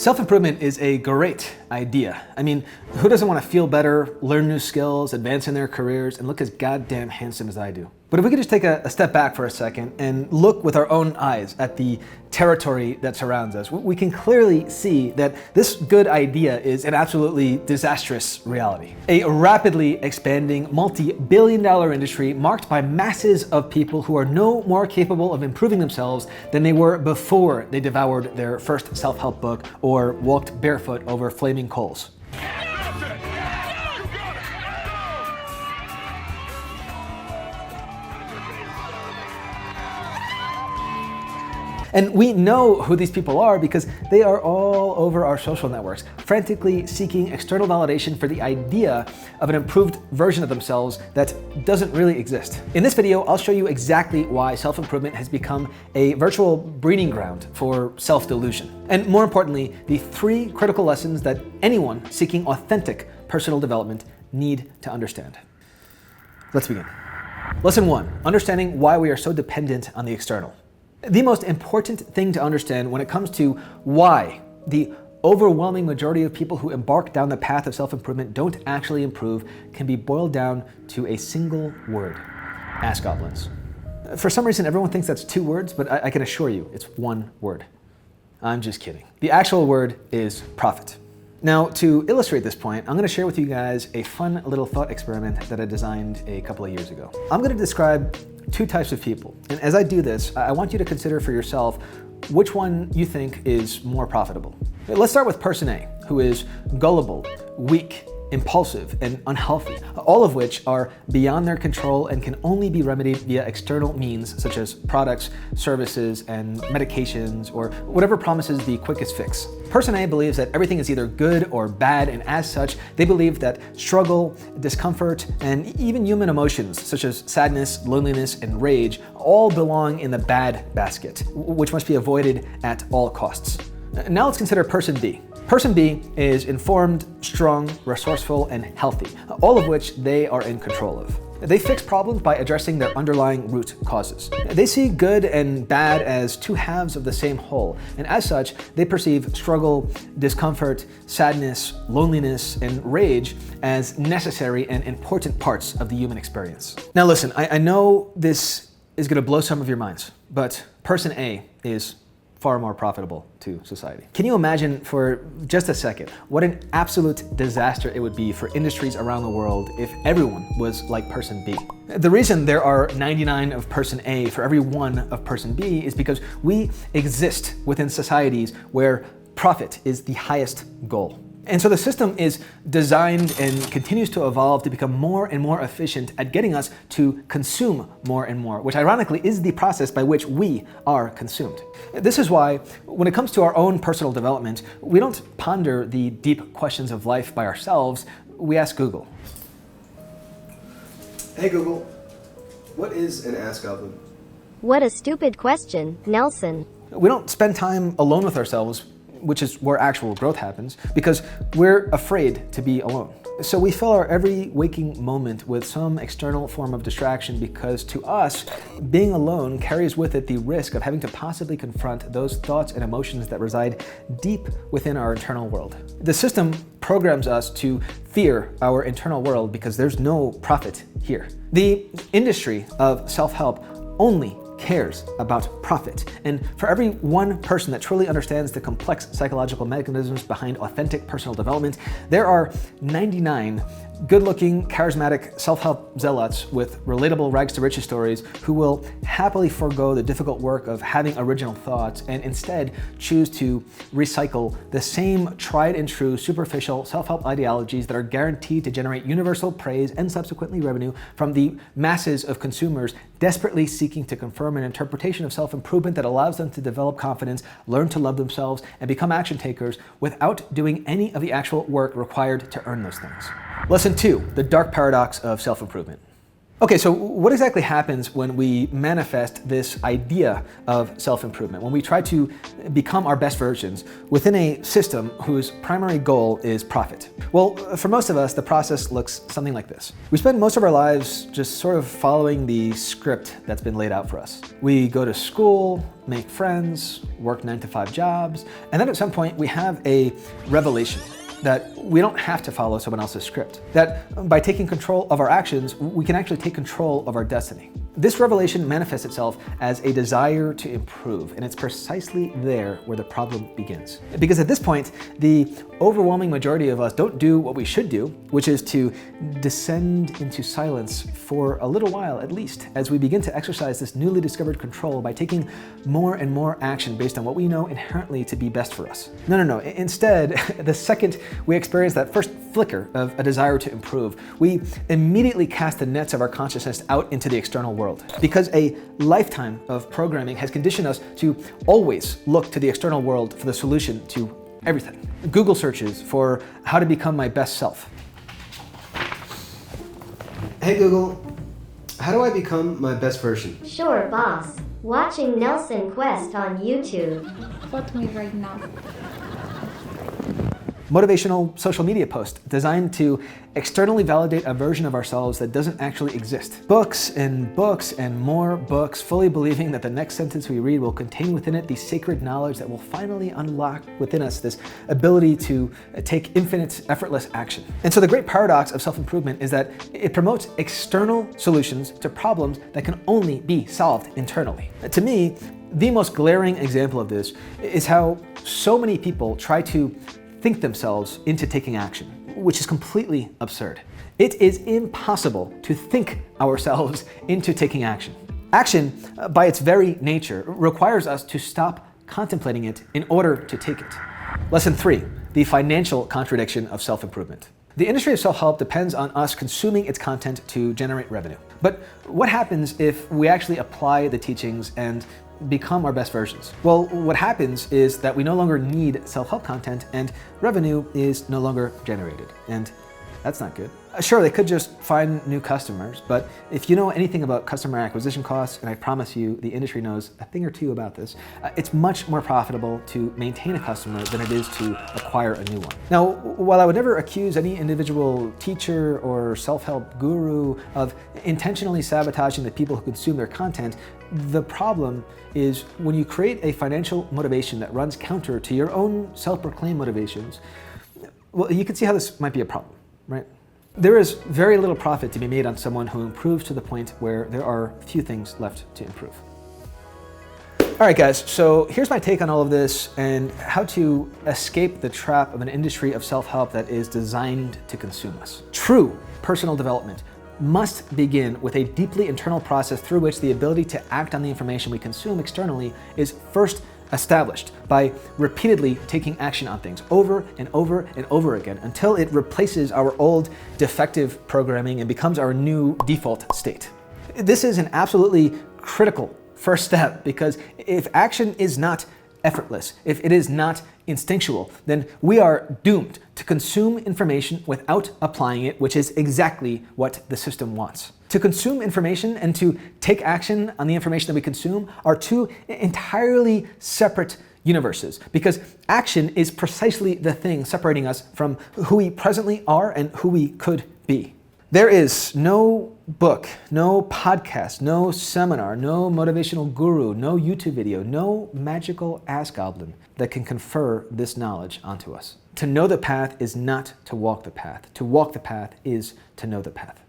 Self-improvement is a great idea. I mean, who doesn't want to feel better, learn new skills, advance in their careers, and look as goddamn handsome as I do? But if we could just take a step back for a second and look with our own eyes at the territory that surrounds us, we can clearly see that this good idea is an absolutely disastrous reality. A rapidly expanding, multi-billion-dollar industry marked by masses of people who are no more capable of improving themselves than they were before they devoured their first self-help book or walked barefoot over flaming coals. And we know who these people are because they are all over our social networks, frantically seeking external validation for the idea of an improved version of themselves that doesn't really exist. In this video, I'll show you exactly why self-improvement has become a virtual breeding ground for self-delusion. And more importantly, the 3 critical lessons that anyone seeking authentic personal development need to understand. Let's begin. Lesson 1, understanding why we are so dependent on the external. The most important thing to understand when it comes to why the overwhelming majority of people who embark down the path of self-improvement don't actually improve can be boiled down to a single word: ass goblins. For some reason, everyone thinks that's 2 words, but I can assure you it's 1 word. I'm just kidding. The actual word is profit. Now, to illustrate this point, I'm going to share with you guys a fun little thought experiment that I designed a couple of years ago. I'm going to describe 2 types of people. And as I do this, I want you to consider for yourself which one you think is more profitable. Let's start with person A, who is gullible, weak, impulsive, and unhealthy, all of which are beyond their control and can only be remedied via external means such as products, services, and medications, or whatever promises the quickest fix. Person A believes that everything is either good or bad, and as such, they believe that struggle, discomfort, and even human emotions such as sadness, loneliness, and rage all belong in the bad basket, which must be avoided at all costs. Now let's consider person B. Person B is informed, strong, resourceful, and healthy, all of which they are in control of. They fix problems by addressing their underlying root causes. They see good and bad as 2 halves of the same whole, and as such, they perceive struggle, discomfort, sadness, loneliness, and rage as necessary and important parts of the human experience. Now listen, I know this is going to blow some of your minds, but person A is far more profitable to society. Can you imagine for just a second what an absolute disaster it would be for industries around the world if everyone was like person B? The reason there are 99 of person A for every 1 of person B is because we exist within societies where profit is the highest goal. And so the system is designed and continues to evolve to become more and more efficient at getting us to consume more and more, which ironically is the process by which we are consumed. This is why, when it comes to our own personal development, we don't ponder the deep questions of life by ourselves, we ask Google. Hey Google, what is an ass goblin? What a stupid question, Nelson. We don't spend time alone with ourselves, which is where actual growth happens, because we're afraid to be alone. So we fill our every waking moment with some external form of distraction because to us, being alone carries with it the risk of having to possibly confront those thoughts and emotions that reside deep within our internal world. The system programs us to fear our internal world because there's no profit here. The industry of self-help only cares about profit. And for every 1 person that truly understands the complex psychological mechanisms behind authentic personal development, there are 99 good-looking, charismatic self-help zealots with relatable rags to riches stories who will happily forego the difficult work of having original thoughts and instead choose to recycle the same tried and true superficial self-help ideologies that are guaranteed to generate universal praise and subsequently revenue from the masses of consumers desperately seeking to confirm an interpretation of self-improvement that allows them to develop confidence, learn to love themselves, and become action takers without doing any of the actual work required to earn those things. Lesson 2, the dark paradox of self-improvement. Okay, so what exactly happens when we manifest this idea of self-improvement, when we try to become our best versions within a system whose primary goal is profit? Well, for most of us, the process looks something like this. We spend most of our lives just sort of following the script that's been laid out for us. We go to school, make friends, work 9-to-5 jobs, and then at some point we have a revelation that we don't have to follow someone else's script. That by taking control of our actions, we can actually take control of our destiny. This revelation manifests itself as a desire to improve, and it's precisely there where the problem begins. Because at this point, the overwhelming majority of us don't do what we should do, which is to descend into silence for a little while at least, as we begin to exercise this newly discovered control by taking more and more action based on what we know inherently to be best for us. No. Instead, the second we experience that first flicker of a desire to improve, we immediately cast the nets of our consciousness out into the external world. Because a lifetime of programming has conditioned us to always look to the external world for the solution to everything. Google searches for how to become my best self. Hey Google, how do I become my best version? Sure, boss. Watching Nelson Quest on YouTube. Fuck me right now. Motivational social media post designed to externally validate a version of ourselves that doesn't actually exist. Books and books and more books, fully believing that the next sentence we read will contain within it the sacred knowledge that will finally unlock within us this ability to take infinite, effortless action. And so the great paradox of self-improvement is that it promotes external solutions to problems that can only be solved internally. To me, the most glaring example of this is how so many people try to think themselves into taking action, which is completely absurd. It is impossible to think ourselves into taking action. Action, by its very nature, requires us to stop contemplating it in order to take it. Lesson 3, the financial contradiction of self-improvement. The industry of self-help depends on us consuming its content to generate revenue. But what happens if we actually apply the teachings and become our best versions? Well, what happens is that we no longer need self-help content and revenue is no longer generated. And that's not good. Sure, they could just find new customers, but if you know anything about customer acquisition costs, and I promise you the industry knows a thing or two about this, it's much more profitable to maintain a customer than it is to acquire a new one. Now, while I would never accuse any individual teacher or self-help guru of intentionally sabotaging the people who consume their content, the problem is when you create a financial motivation that runs counter to your own self-proclaimed motivations, well, you can see how this might be a problem, right? There is very little profit to be made on someone who improves to the point where there are few things left to improve. All right, guys, so here's my take on all of this and how to escape the trap of an industry of self-help that is designed to consume us. True personal development must begin with a deeply internal process through which the ability to act on the information we consume externally is first established by repeatedly taking action on things over and over and over again until it replaces our old defective programming and becomes our new default state. This is an absolutely critical first step because if action is not effortless, if it is not instinctual, then we are doomed to consume information without applying it, which is exactly what the system wants. To consume information and to take action on the information that we consume are two entirely separate universes, because action is precisely the thing separating us from who we presently are and who we could be. There is no book, no podcast, no seminar, no motivational guru, no YouTube video, no magical ass goblin that can confer this knowledge onto us. To know the path is not to walk the path. To walk the path is to know the path.